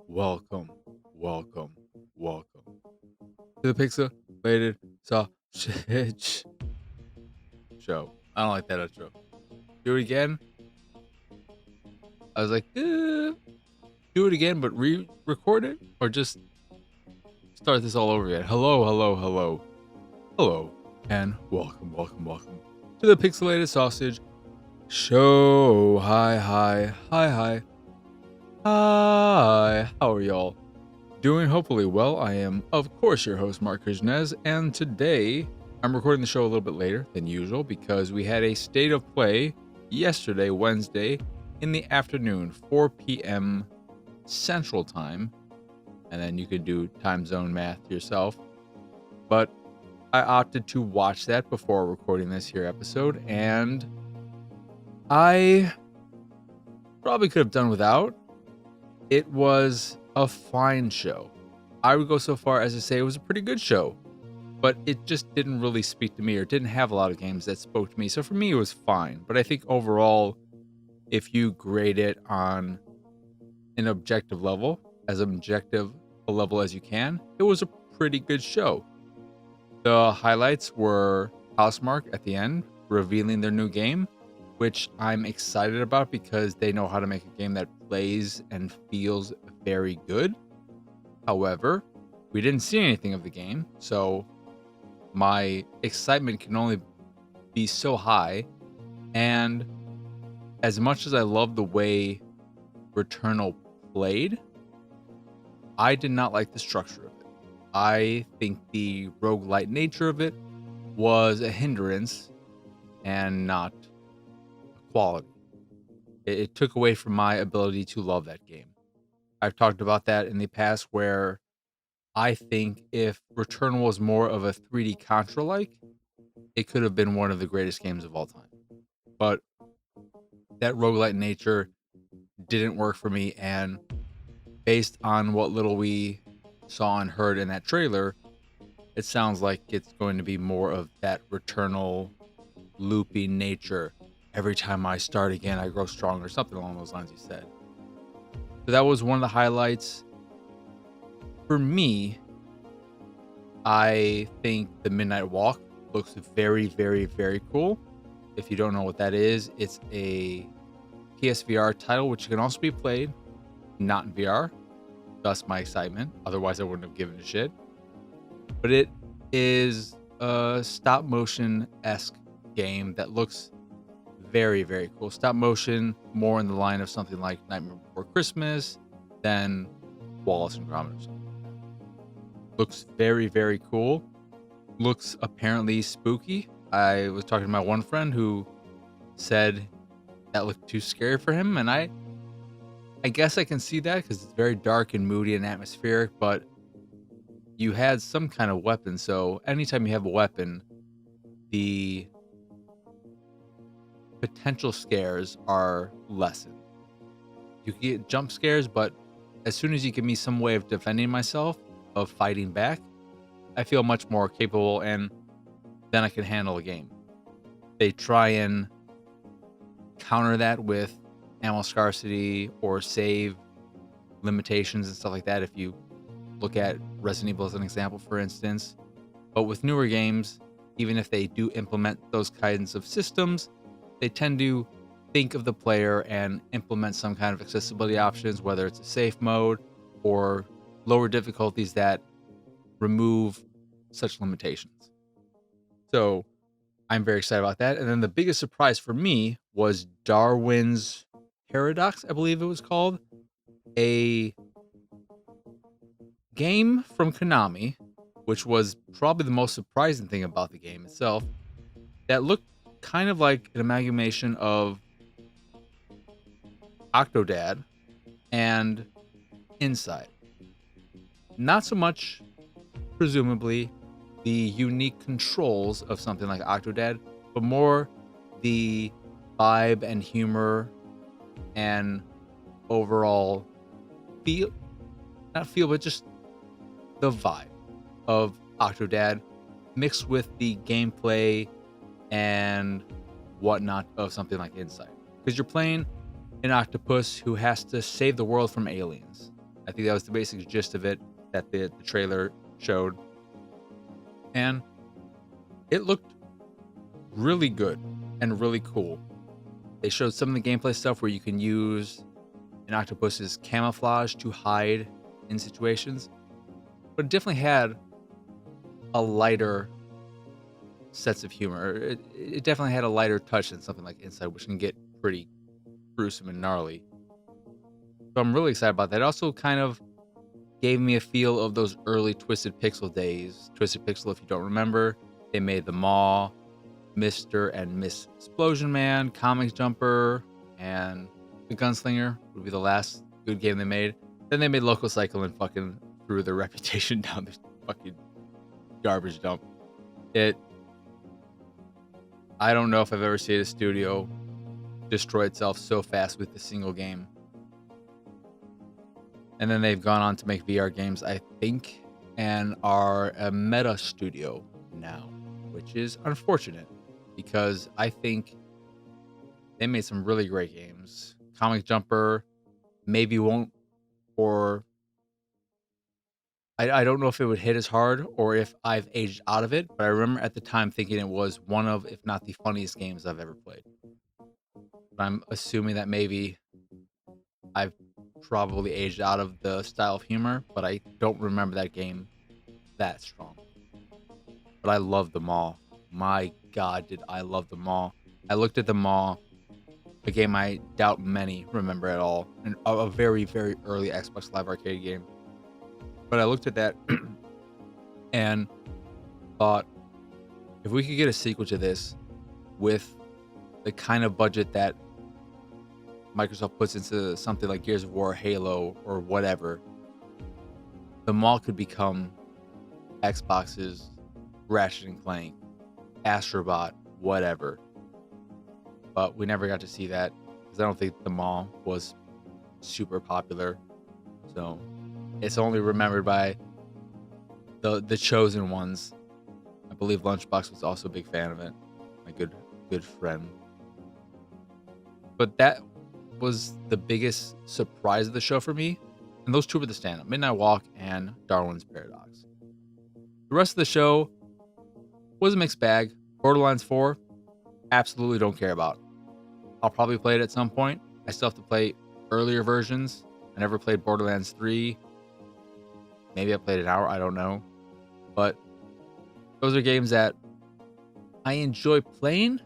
Welcome, welcome, welcome to the Pixelated Sausage Show. I don't like that intro. Do it again. I was like, do it again, but re-record it, or just start this all over again. Hello, hello, hello, hello, and welcome to the Pixelated Sausage Show. Hi. How are y'all? Doing hopefully well. I am, of course, your host, Mark Kuznez, and today I'm recording the show a little bit later than usual because we had a state of play yesterday, Wednesday, in the afternoon, 4 p.m. Central Time, and then you could do time zone math yourself. But I opted to watch that before recording this here episode, and I probably could have done without. It was a fine show. I would go so far as to say it was a pretty good show, but it just didn't really speak to me or didn't have a lot of games that spoke to me. So for me, it was fine. But I think overall, if you grade it on an objective level, as objective a level as you can, it was a pretty good show. The highlights were Housemarque at the end, revealing their new game, which I'm excited about because they know how to make a game that plays and feels very good. However, we didn't see anything of the game, so my excitement can only be so high. And as much as I love the way Returnal played, I did not like the structure of it. I think the roguelite nature of it was a hindrance and not quality. It took away from my ability to love that game. I've talked about that in the past where I think if Returnal was more of a 3D Contra-like, it could have been one of the greatest games of all time. But that roguelite nature didn't work for me, and based on what little we saw and heard in that trailer, it sounds like it's going to be more of that Returnal loopy nature. Every time I start again, I grow stronger, something along those lines, he said. So that was one of the highlights. For me, I think the Midnight Walk looks very, very, very cool. If you don't know what that is, it's a PSVR title, which can also be played not in VR. Thus my excitement. Otherwise, I wouldn't have given a shit. But it is a stop motion-esque game that looks very, very cool. Stop motion, more in the line of something like Nightmare Before Christmas than Wallace and Gromit or something. Looks very, very cool. Looks apparently spooky. I was talking to my one friend who said that looked too scary for him, and I guess I can see that because it's very dark and moody and atmospheric, but you had some kind of weapon, so anytime you have a weapon, the potential scares are lessened. You can get jump scares, but as soon as you give me some way of defending myself, of fighting back, I feel much more capable, and then I can handle a game. They try and counter that with ammo scarcity or save limitations and stuff like that. If you look at Resident Evil as an example, for instance. But with newer games, even if they do implement those kinds of systems, they tend to think of the player and implement some kind of accessibility options, whether it's a safe mode or lower difficulties that remove such limitations. So I'm very excited about that. And then the biggest surprise for me was Darwin's Paradox, I believe it was called. A game from Konami, which was probably the most surprising thing about the game itself, that looked kind of like an amalgamation of Octodad and Inside. Not so much, presumably, the unique controls of something like Octodad, but more the vibe and humor and overall but just the vibe of Octodad mixed with the gameplay and whatnot of something like Inside. Because you're playing an octopus who has to save the world from aliens. I think that was the basic gist of it that the trailer showed. And it looked really good and really cool. They showed some of the gameplay stuff where you can use an octopus's camouflage to hide in situations, but it definitely had a lighter sense of humor. It definitely had a lighter touch than something like Inside, which can get pretty gruesome and gnarly. So I'm really excited about that. It also kind of gave me a feel of those early Twisted Pixel days. Twisted Pixel, if you don't remember, they made the Maw, Mr. and Miss Explosion Man, Comics Jumper, and the Gunslinger would be the last good game they made. Then they made Local Cycle and fucking threw their reputation down the fucking garbage dump. I don't know if I've ever seen a studio destroy itself so fast with a single game. And then they've gone on to make VR games, I think, and are a meta studio now, which is unfortunate because I think they made some really great games. Comic Jumper maybe won't, or I don't know if it would hit as hard or if I've aged out of it, but I remember at the time thinking it was one of, if not the funniest games I've ever played. But I'm assuming that maybe I've probably aged out of the style of humor, but I don't remember that game that strong. But I love them all. My God, did I love them all. I looked at them all, a game I doubt many remember at all, and a very, very early Xbox Live Arcade game. But I looked at that and thought, if we could get a sequel to this with the kind of budget that Microsoft puts into something like Gears of War, Halo, or whatever, the mall could become Xbox's Ratchet and Clank, Astrobot, whatever. But we never got to see that because I don't think the mall was super popular. So it's only remembered by the chosen ones. I believe Lunchbox was also a big fan of it. My good friend. But that was the biggest surprise of the show for me. And those two were the stand-up, Midnight Walk and Darwin's Paradox. The rest of the show was a mixed bag. Borderlands 4, absolutely don't care about. I'll probably play it at some point. I still have to play earlier versions. I never played Borderlands 3. Maybe I played an hour, I don't know. But those are games that I enjoy playing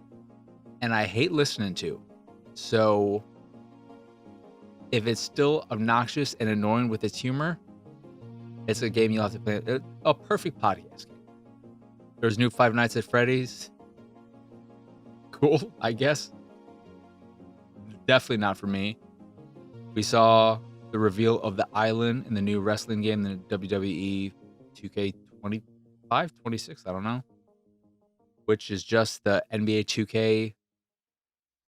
and I hate listening to. So if it's still obnoxious and annoying with its humor, it's a game you'll have to play. A perfect podcast game. There's new Five Nights at Freddy's. Cool, I guess. Definitely not for me. We saw the reveal of the island in the new wrestling game, the WWE 2K25, 26, I don't know. Which is just the NBA 2K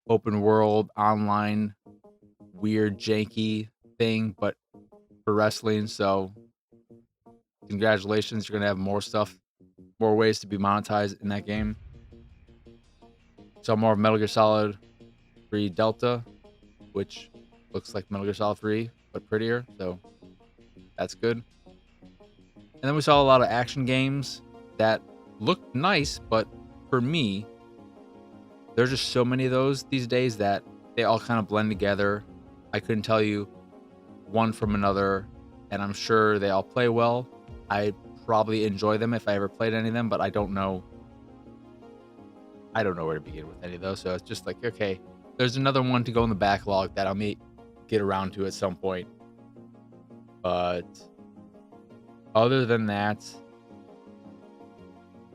open world, online, weird, janky thing, but for wrestling. So congratulations, you're going to have more stuff, more ways to be monetized in that game. So more of Metal Gear Solid 3 Delta, which looks like Metal Gear Solid 3, but prettier. So that's good. And then we saw a lot of action games that looked nice, but for me, there's just so many of those these days that they all kind of blend together. I couldn't tell you one from another, and I'm sure they all play well. I probably enjoy them if I ever played any of them, but I don't know where to begin with any of those. So it's just like, okay, there's another one to go in the backlog that I may get around to at some point. But other than that,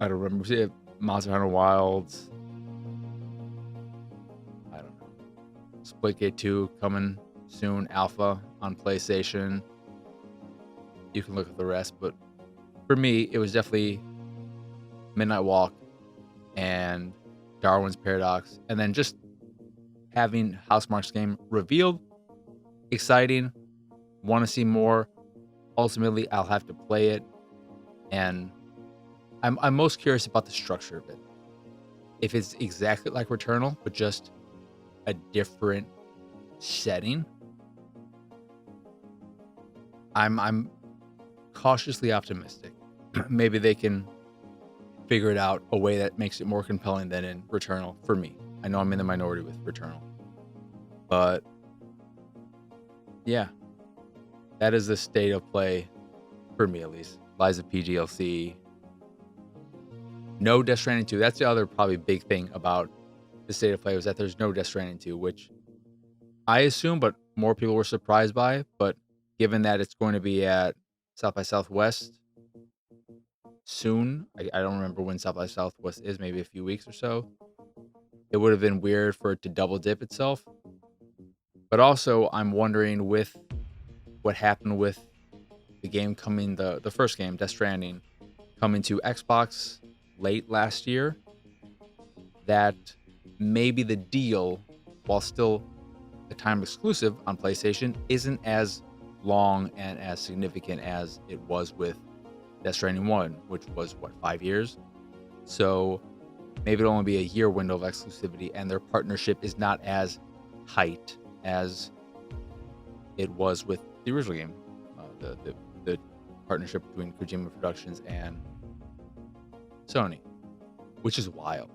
I don't remember. See, Monster Hunter Wilds. I don't know. Splitgate 2 coming soon. Alpha on PlayStation. You can look at the rest, but for me, it was definitely Midnight Walk and Darwin's Paradox, and then just having Housemarque's game revealed, exciting. Want to see more. Ultimately, I'll have to play it, and I'm most curious about the structure of it. If it's exactly like Returnal, but just a different setting, I'm cautiously optimistic. Maybe they can figure it out a way that makes it more compelling than in Returnal for me. I know I'm in the minority with Returnal, but yeah, that is the state of play for me at least. Lies of PGLC. No Death Stranding 2. That's the other probably big thing about the state of play was that there's no Death Stranding 2, which I assume, but more people were surprised by. But given that it's going to be at South by Southwest soon, I don't remember when South by Southwest is, maybe a few weeks or so. It would have been weird for it to double dip itself. But also, I'm wondering with what happened with the game coming, the first game, Death Stranding, coming to Xbox late last year, that maybe the deal, while still a time exclusive on PlayStation, isn't as long and as significant as it was with Death Stranding 1, which was, 5 years? So maybe it'll only be a year window of exclusivity, and their partnership is not as tight as it was with the original game. The partnership between Kojima Productions and Sony, which is wild.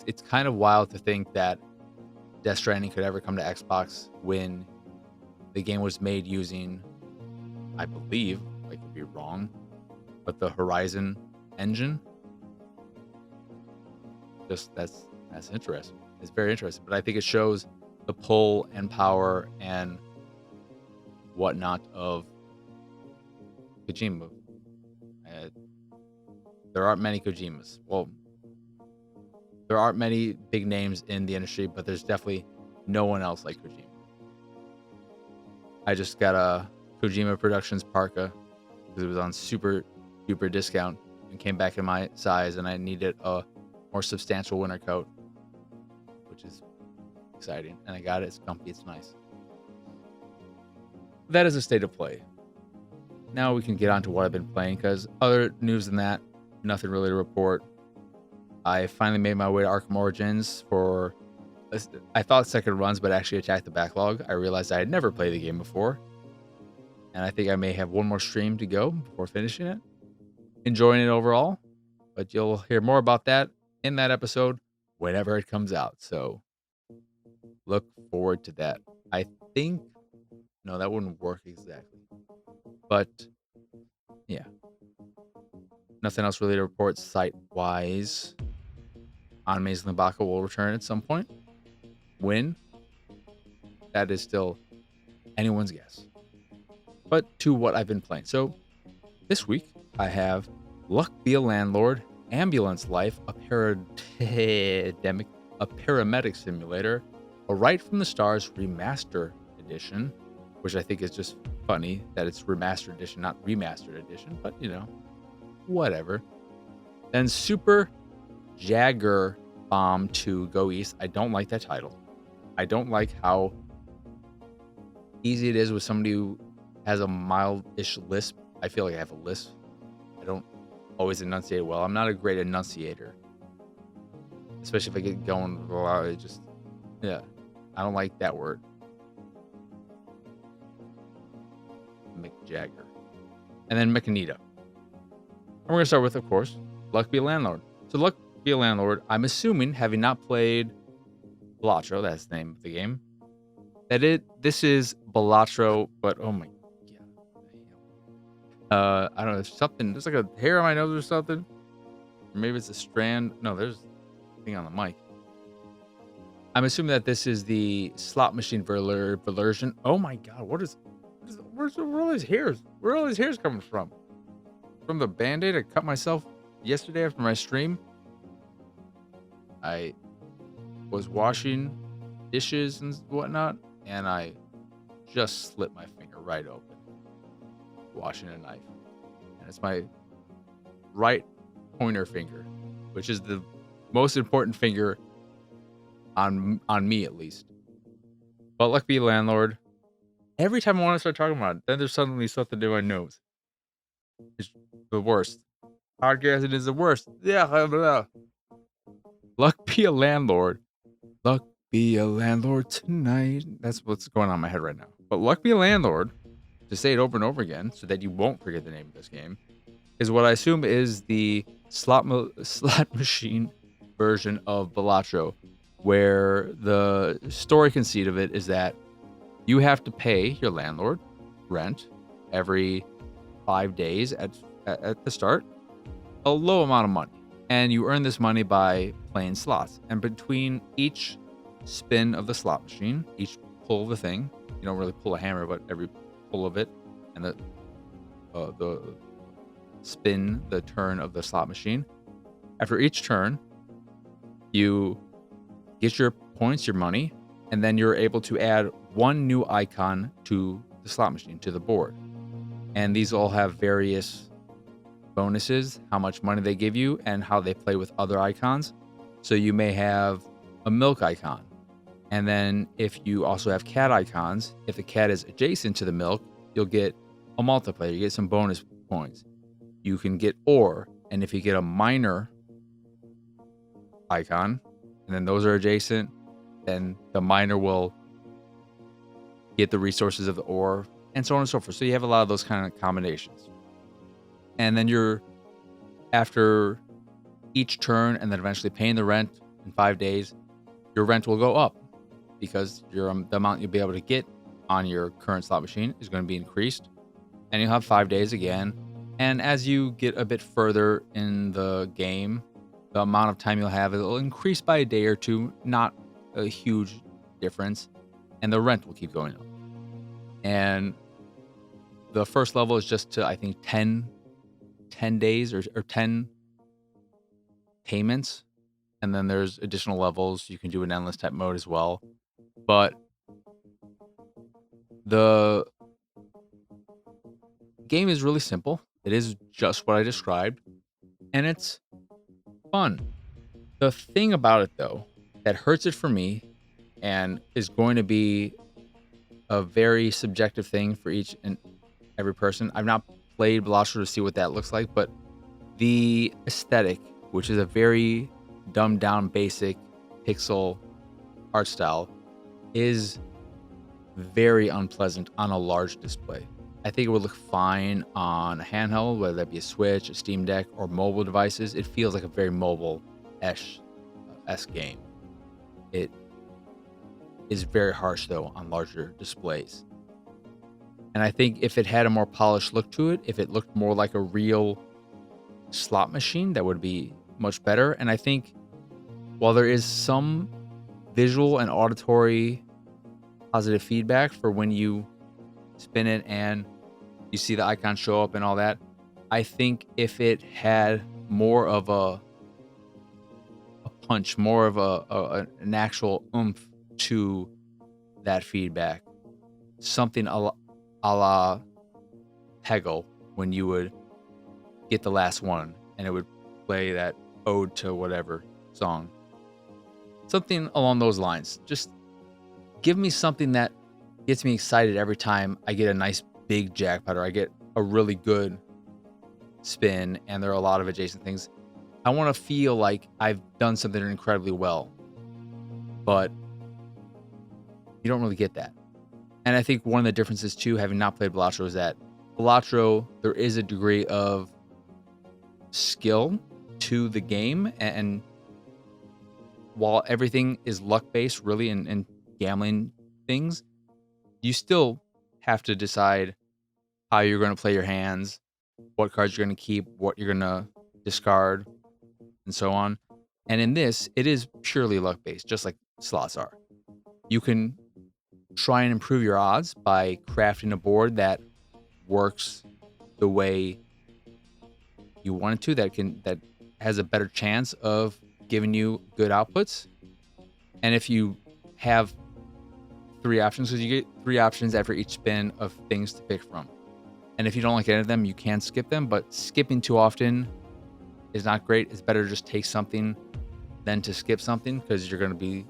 It's kind of wild to think that Death Stranding could ever come to Xbox when the game was made using, I believe, I could be wrong, but the Horizon engine. Just that's interesting. It's very interesting, but I think it shows the pull and power and whatnot of Kojima. There aren't many Kojimas. Well, there aren't many big names in the industry, but there's definitely no one else like Kojima. I just got a Kojima Productions parka because it was on super duper discount and came back in my size, and I needed a more substantial winter coat, which is exciting. And I got it. It's comfy. It's nice. That is a state of play. Now we can get on to what I've been playing, because other news than that, nothing really to report. I finally made my way to Arkham Origins for, I thought second runs, but actually attacked the backlog. I realized I had never played the game before, and I think I may have one more stream to go before finishing it. Enjoying it overall, but you'll hear more about that in that episode whenever it comes out. So look forward to that. I think, no, that wouldn't work exactly. But yeah, nothing else really to report site-wise. Anime's Nabaka will return at some point. When? That is still anyone's guess. But to what I've been playing. So this week I have Luck Be a Landlord, Ambulance Life, a Paramedic Simulator, a Rite from the Stars Remaster Edition, which I think is just funny that it's Remastered Edition, not Remastered Edition, but you know, whatever. Then Super Jagger Bomb to Go East. I don't like that title. I don't like how easy it is with somebody who has a mild-ish lisp. I feel like I have a lisp. I don't always enunciate well. I'm not a great enunciator, especially if I get going. Yeah, I don't like that word. Jagger. And then Mechanita. And we're going to start with, of course, Luck Be a Landlord. So Luck Be a Landlord, I'm assuming, having not played Balatro, that's the name of the game, that this is Balatro, but oh my god. I don't know, there's something, there's like a hair on my nose or something. Or maybe it's a strand. No, there's a thing on the mic. I'm assuming that this is the slot machine version. Oh my god, where's all these hairs? Where are all these hairs coming from? From the band-aid I cut myself yesterday after my stream. I was washing dishes and whatnot, and I just slit my finger right open washing a knife. And it's my right pointer finger, which is the most important finger on me, at least. But Luck Be a Landlord, every time I want to start talking about it, then there's suddenly something in my nose. It's the worst. Podcasting is the worst. Yeah, blah, blah. Luck Be a Landlord. Luck be a landlord tonight. That's what's going on in my head right now. But Luck Be a Landlord to say it over and over again so that you won't forget the name of this game, is what I assume is the slot machine version of Balatro, where the story conceit of it is that you have to pay your landlord rent every 5 days at the start, a low amount of money. And you earn this money by playing slots. And between each spin of the slot machine, each pull of the thing, you don't really pull a hammer, but every pull of it, and the spin, the turn of the slot machine, after each turn, you get your points, your money, and then you're able to add one new icon to the slot machine, to the board. And these all have various bonuses, how much money they give you, and how they play with other icons. So you may have a milk icon. And then if you also have cat icons, if the cat is adjacent to the milk, you'll get a multiplier. You get some bonus points. You can get ore. And if you get a minor icon, and then those are adjacent, then the miner will get the resources of the ore, and so on and so forth. So you have a lot of those kind of combinations. And then you're, after each turn and then eventually paying the rent in 5 days, your rent will go up because the amount you'll be able to get on your current slot machine is going to be increased. And you'll have 5 days again. And as you get a bit further in the game, the amount of time you'll have, it'll increase by a day or two, not a huge difference. And the rent will keep going up. And the first level is just to, I think, 10 days or 10 payments. And then there's additional levels. You can do an endless type mode as well. But the game is really simple. It is just what I described. And it's fun. The thing about it, though, that hurts it for me and is going to be a very subjective thing for each and every person. I've not played Balatro to see what that looks like, but the aesthetic, which is a very dumbed down, basic pixel art style, is very unpleasant on a large display. I think it would look fine on a handheld, whether that be a Switch, a Steam Deck, or mobile devices. It feels like a very mobile-esque game. It is very harsh, though, on larger displays. And I think if it had a more polished look to it, if it looked more like a real slot machine, that would be much better. And I think while there is some visual and auditory positive feedback for when you spin it and you see the icon show up and all that, I think if it had more of a punch, more of an actual oomph to that feedback, something a la Peggle, when you would get the last one and it would play that ode to whatever song, something along those lines. Just give me something that gets me excited every time I get a nice big jackpot or I get a really good spin and there are a lot of adjacent things. I want to feel like I've done something incredibly well, but you don't really get that. And I think one of the differences too, having not played Balatro, is that Balatro, there is a degree of skill to the game, and while everything is luck-based really in gambling things, you still have to decide how you're going to play your hands, what cards you're going to keep, what you're going to discard, and so on. And in this, it is purely luck-based, just like slots are. You can try and improve your odds by crafting a board that works the way you want it to, that has a better chance of giving you good outputs. And if you have 3 options, because you get 3 options after each spin of things to pick from. And if you don't like any of them, you can skip them, but skipping too often is not great. It's better to just take something than to skip something, because you're going to be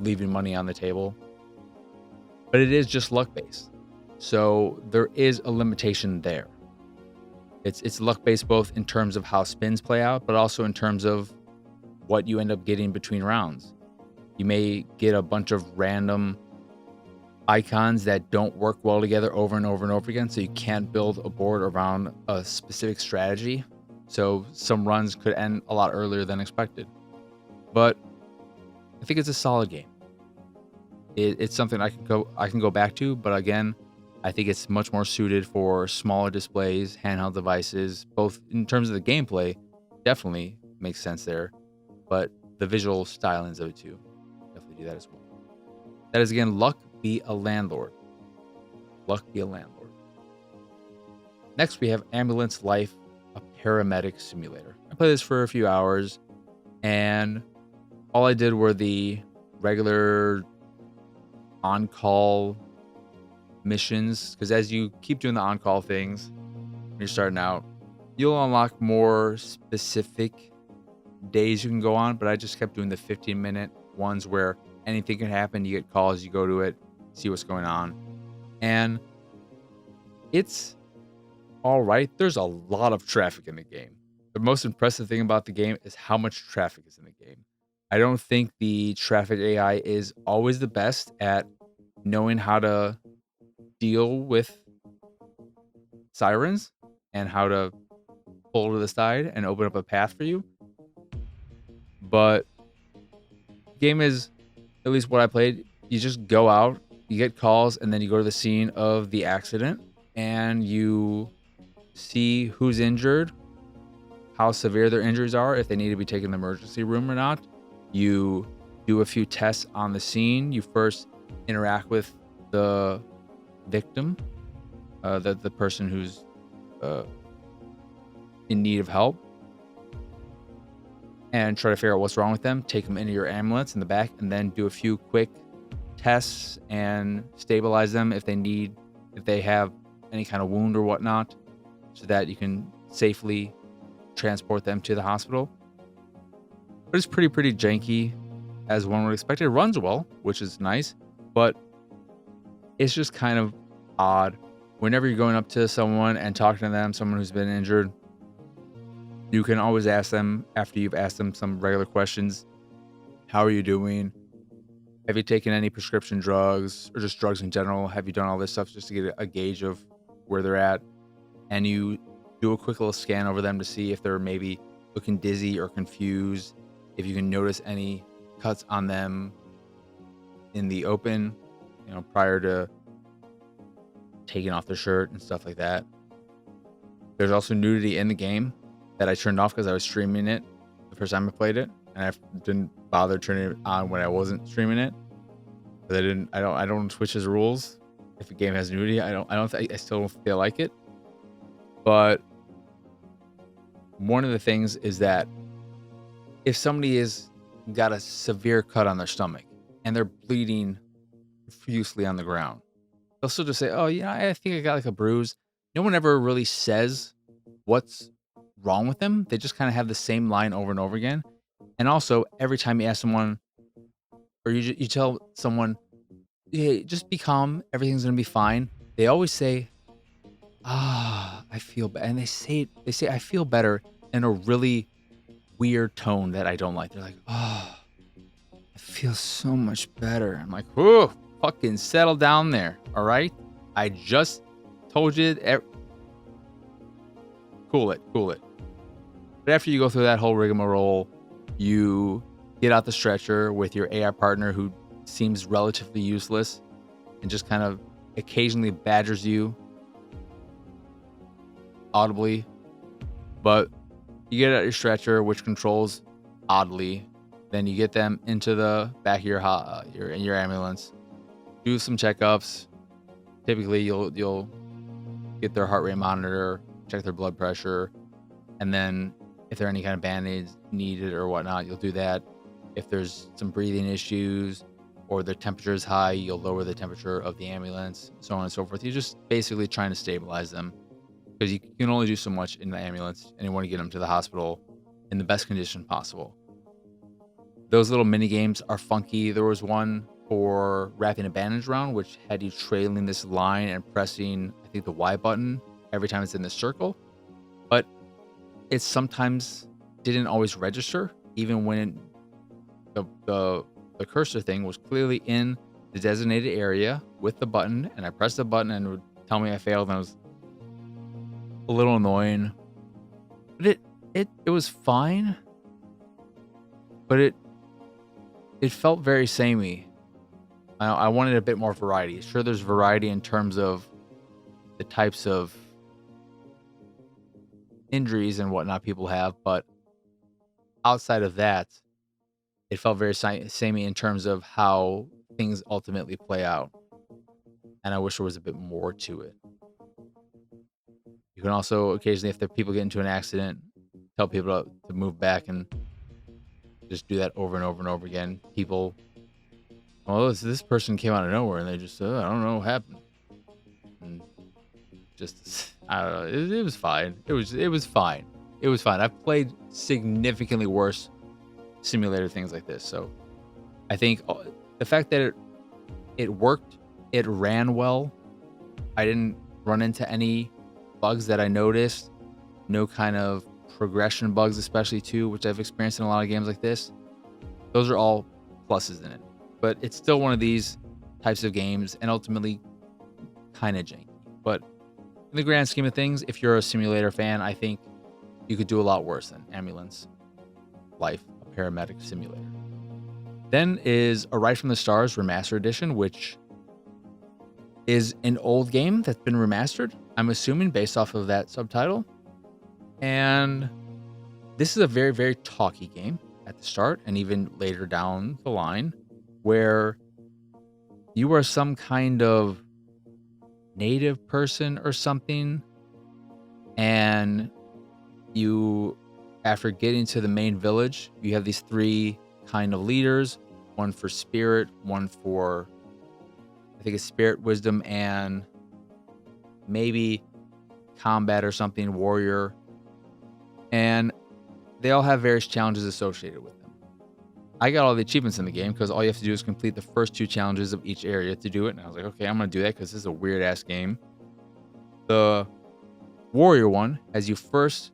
leaving money on the table. But it is just luck-based. So there is a limitation there. It's luck-based both in terms of how spins play out, but also in terms of what you end up getting between rounds. You may get a bunch of random icons that don't work well together over and over and over again, so you can't build a board around a specific strategy. So some runs could end a lot earlier than expected. But I think it's a solid game. It's something I can go back to, but again, I think it's much more suited for smaller displays, handheld devices, both in terms of the gameplay, definitely makes sense there, but the visual stylings of it too, definitely do that as well. That is again, Luck Be a Landlord. Luck Be a Landlord. Next, we have Ambulance Life, a Paramedic Simulator. I played this for a few hours, and all I did were the regular on-call missions, because as you keep doing the on-call things when you're starting out, you'll unlock more specific days you can go on, but I just kept doing the 15-minute ones where anything can happen. You get calls, you go to it, see what's going on, and it's all right. There's a lot of traffic in the game. The most impressive thing about the game is how much traffic is in the game. I don't think the traffic AI is always the best at knowing how to deal with sirens and how to pull to the side and open up a path for you. But the game is, at least what I played, you just go out, you get calls, and then you go to the scene of the accident and you see who's injured, how severe their injuries are, if they need to be taken to the emergency room or not. You do a few tests on the scene. You first interact with the victim, the person who's in need of help, and try to figure out what's wrong with them. Take them into your ambulance in the back, and then do a few quick tests and stabilize them if they have any kind of wound or whatnot, so that you can safely transport them to the hospital. But it's pretty janky, as one would expect. It runs well, which is nice, but it's just kind of odd. Whenever you're going up to someone and talking to them, someone who's been injured, you can always ask them, after you've asked them some regular questions, how are you doing? Have you taken any prescription drugs, or just drugs in general? Have you done all this stuff, just to get a gauge of where they're at? And you do a quick little scan over them to see if they're maybe looking dizzy or confused, if you can notice any cuts on them in the open, prior to taking off their shirt and stuff like that. There's also nudity in the game that I turned off because I was streaming it the first time I played it, and I didn't bother turning it on when I wasn't streaming it. Because I don't switch his rules. If a game has nudity, I still don't feel like it. But one of the things is that if somebody is got a severe cut on their stomach and they're bleeding profusely on the ground, they'll still just say, "Oh, yeah, I think I got like a bruise." No one ever really says what's wrong with them. They just kind of have the same line over and over again. And also, every time you ask someone, or you tell someone, "Hey, just be calm. Everything's gonna be fine," they always say, I feel bad. And they say, I feel better in a really weird tone that I don't like. They're like, "Oh, I feel so much better." I'm like, "Whoa, fucking settle down there. All right. I just told you, cool it. But after you go through that whole rigmarole, you get out the stretcher with your AI partner, who seems relatively useless and just kind of occasionally badgers you audibly. But you get out your stretcher, which controls oddly. Then you get them into the back of your ambulance, do some checkups. Typically, you'll get their heart rate monitor, check their blood pressure, and then if there are any kind of band-aids needed or whatnot, you'll do that. If there's some breathing issues or their temperature is high, you'll lower the temperature of the ambulance, so on and so forth. You're just basically trying to stabilize them, because you can only do so much in the ambulance, and you want to get them to the hospital in the best condition possible. Those little mini games are funky. There was one for wrapping a bandage around, which had you trailing this line and pressing, I think, the Y button every time it's in the circle. But it sometimes didn't always register, even when the cursor thing was clearly in the designated area with the button, and I pressed the button and it would tell me I failed, and it was a little annoying. But it was fine, but it felt very samey. I wanted a bit more variety. Sure, there's variety in terms of the types of injuries and whatnot people have, but outside of that, it felt very samey in terms of how things ultimately play out. And I wish there was a bit more to it. You can also occasionally, if the people get into an accident, tell people to move back and just do that over and over and over again. People, well, this person came out of nowhere and they just said, I don't know what happened. And just, I don't know. It was fine. It was fine. It was fine. I've played significantly worse simulator things like this. So I think the fact that it worked, it ran well. I didn't run into any bugs that I noticed. No kind of progression bugs, especially too, which I've experienced in a lot of games like this. Those are all pluses in it. But it's still one of these types of games and ultimately kind of janky. But in the grand scheme of things, if you're a simulator fan, I think you could do a lot worse than Ambulance Life, a Paramedic simulator. Then is A Rite from the Stars Remaster Edition, which is an old game that's been remastered, I'm assuming, based off of that subtitle. And this is a very, very talky game at the start and even later down the line, where you are some kind of native person or something, and you, after getting to the main village, you have these three kind of leaders, one for spirit, one for, I think it's spirit, wisdom, and maybe combat or something, warrior. And they all have various challenges associated with them. I got all the achievements in the game because all you have to do is complete the first 2 challenges of each area to do it. And I was like, okay, I'm going to do that because this is a weird ass game. The warrior one has you first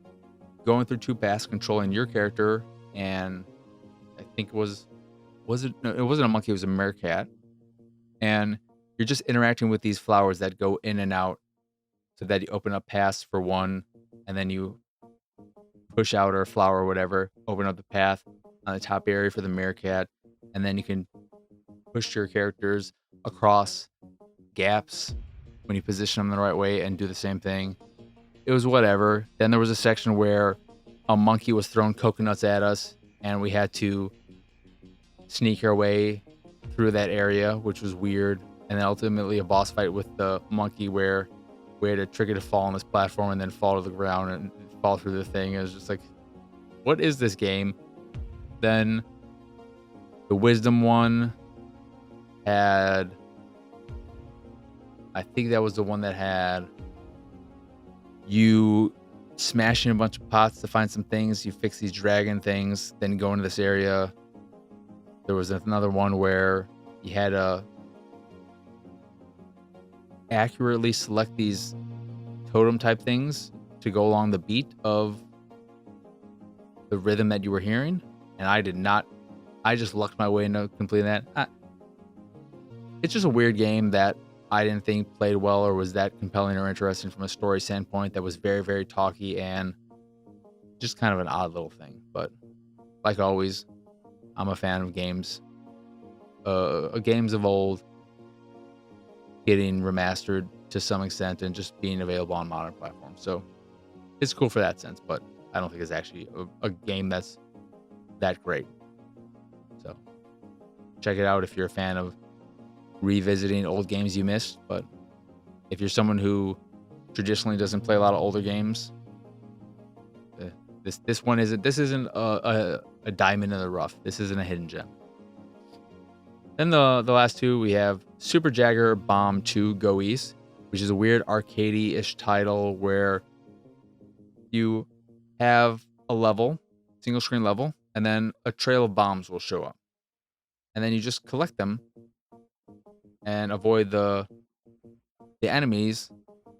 going through 2 paths, controlling your character, and I think it was it? No, it wasn't a monkey, it was a meerkat. And you're just interacting with these flowers that go in and out, so that you open up paths for one, and then you push out a flower or whatever, open up the path on the top area for the meerkat, and then you can push your characters across gaps when you position them the right way and do the same thing. It was whatever. Then there was a section where a monkey was throwing coconuts at us, and we had to sneak our way through that area, which was weird. And then ultimately a boss fight with the monkey where we had to trick it to fall on this platform and then fall to the ground and fall through the thing. It was just like, what is this game? Then the wisdom one had, I think that was the one that had you smashing a bunch of pots to find some things. You fix these dragon things, then go into this area. There was another one where you had to accurately select these totem type things to go along the beat of the rhythm that you were hearing. And I did not. I just lucked my way into completing that. It's just a weird game that I didn't think played well or was that compelling or interesting from a story standpoint. That was very, very talky and just kind of an odd little thing. But like always, I'm a fan of games. Games of old getting remastered to some extent and just being available on modern platforms. So it's cool for that sense, but I don't think it's actually a game that's that great. So check it out if you're a fan of revisiting old games you missed. But if you're someone who traditionally doesn't play a lot of older games, this one isn't. This isn't a diamond in the rough. This isn't a hidden gem. Then the last 2 we have Super Jagger Bomb 2 Go East, which is a weird arcadey-ish title where you have a level, single screen level, and then a trail of bombs will show up. And then you just collect them and avoid the enemies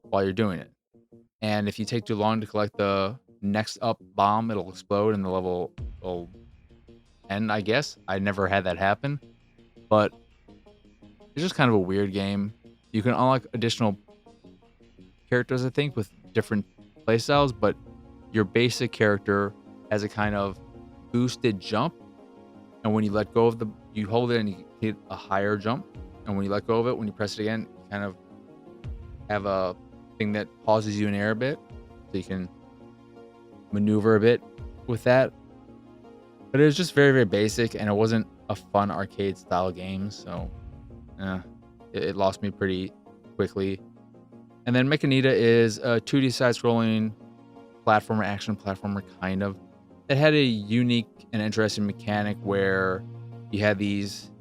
while you're doing it. And if you take too long to collect the next up bomb, it'll explode and the level will end, I guess. I never had that happen. But It's just kind of a weird game. You can unlock additional characters, I think, with different playstyles, but your basic character has a kind of boosted jump, and when you let go of you hold it and you hit a higher jump, and when you let go of it, when you press it again, you kind of have a thing that pauses you in air a bit, so you can maneuver a bit with that. But it was just very, very basic, and it wasn't a fun arcade style game, so it lost me pretty quickly. And then Mechanita is a 2D side-scrolling platformer, action platformer, kind of. It had a unique and interesting mechanic where you had these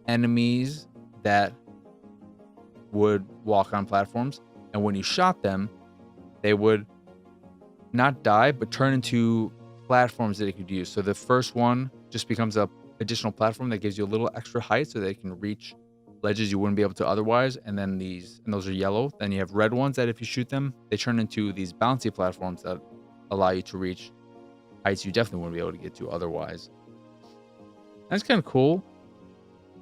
enemies that would walk on platforms, and when you shot them, they would not die, but turn into platforms that you could use. So the first one just becomes a additional platform that gives you a little extra height so they can reach ledges you wouldn't be able to otherwise. And then those are yellow. Then you have red ones that if you shoot them, they turn into these bouncy platforms that allow you to reach heights you definitely wouldn't be able to get to otherwise. That's kind of cool.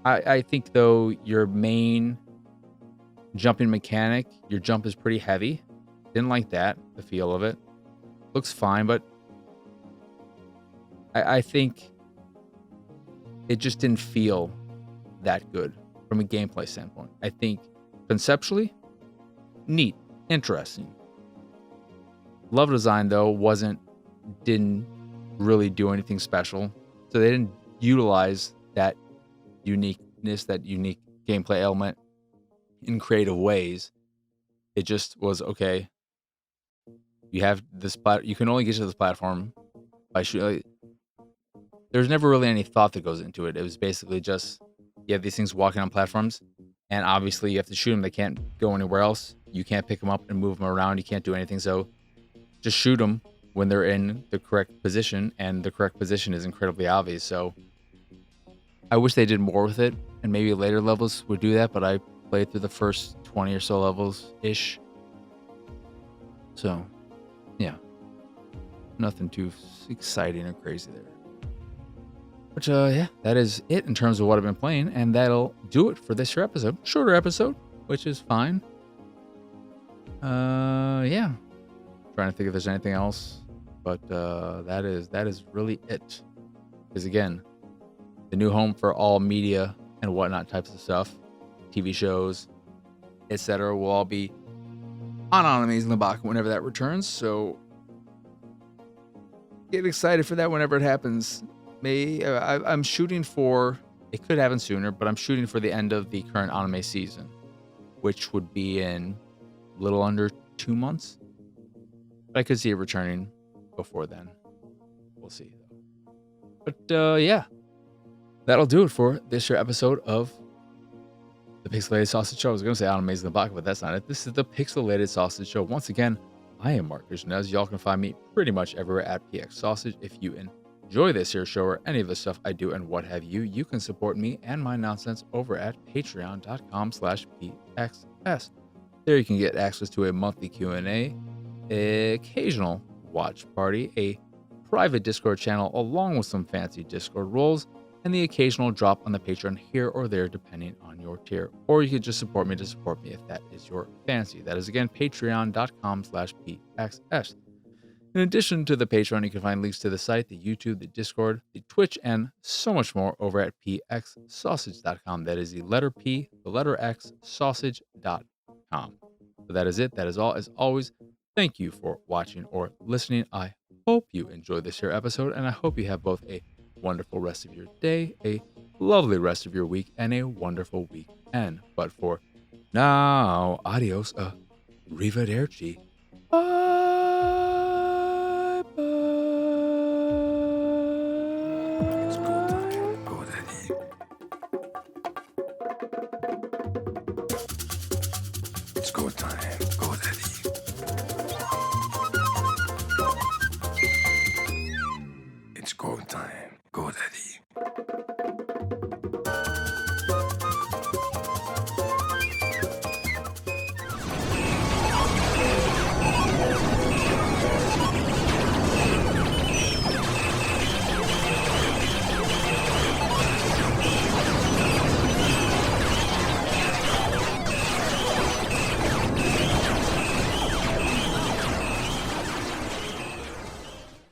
I think though your main jumping mechanic, your jump is pretty heavy. Didn't like that, the feel of it. Looks fine, but I think it just didn't feel that good from a gameplay standpoint. I think conceptually, neat, interesting. Level design though didn't really do anything special. So they didn't utilize that uniqueness, that unique gameplay element in creative ways. It just was okay. You have this you can only get to this platform by shooting. There's never really any thought that goes into it. It was basically just you have these things walking on platforms, and obviously you have to shoot them. They can't go anywhere else. You can't pick them up and move them around. You can't do anything. So just shoot them when they're in the correct position, and the correct position is incredibly obvious. So I wish they did more with it, and maybe later levels would do that, but I played through the first 20 or so levels-ish. So, yeah. Nothing too exciting or crazy there. But yeah, that is it in terms of what I've been playing, and that'll do it for this year episode. Shorter episode, which is fine. Yeah. Trying to think if there's anything else, but that is really it. Because again, the new home for all media and whatnot types of stuff, TV shows, etc., will all be on Amazing Labaka whenever that returns. So get excited for that whenever it happens. I'm shooting for, it could happen sooner, but I'm shooting for the end of the current anime season, which would be in a little under 2 months. But I could see it returning before then. We'll see. But yeah, that'll do it for this year episode of the Pixelated Sausage Show. I was going to say on Amazing Labaka, but that's not it. This is the Pixelated Sausage Show. Once again, I am Mark Krishnez. Y'all can find me pretty much everywhere at PX Sausage. If you enjoy this here show or any of the stuff I do and what have you, you can support me and my nonsense over at patreon.com/PXS. There you can get access to a monthly Q&A, occasional watch party, a private Discord channel along with some fancy Discord roles, and the occasional drop on the Patreon here or there depending on your tier. Or you can just support me to support me if that is your fancy. That is again patreon.com/PXS. In addition to the Patreon, you can find links to the site, the YouTube, the Discord, the Twitch, and so much more over at pxsausage.com. That is the letter P, the letter X, sausage.com. So that is it. That is all. As always, thank you for watching or listening. I hope you enjoyed this here episode, and I hope you have both a wonderful rest of your day, a lovely rest of your week, and a wonderful weekend. But for now, adios, arrivederci. Bye.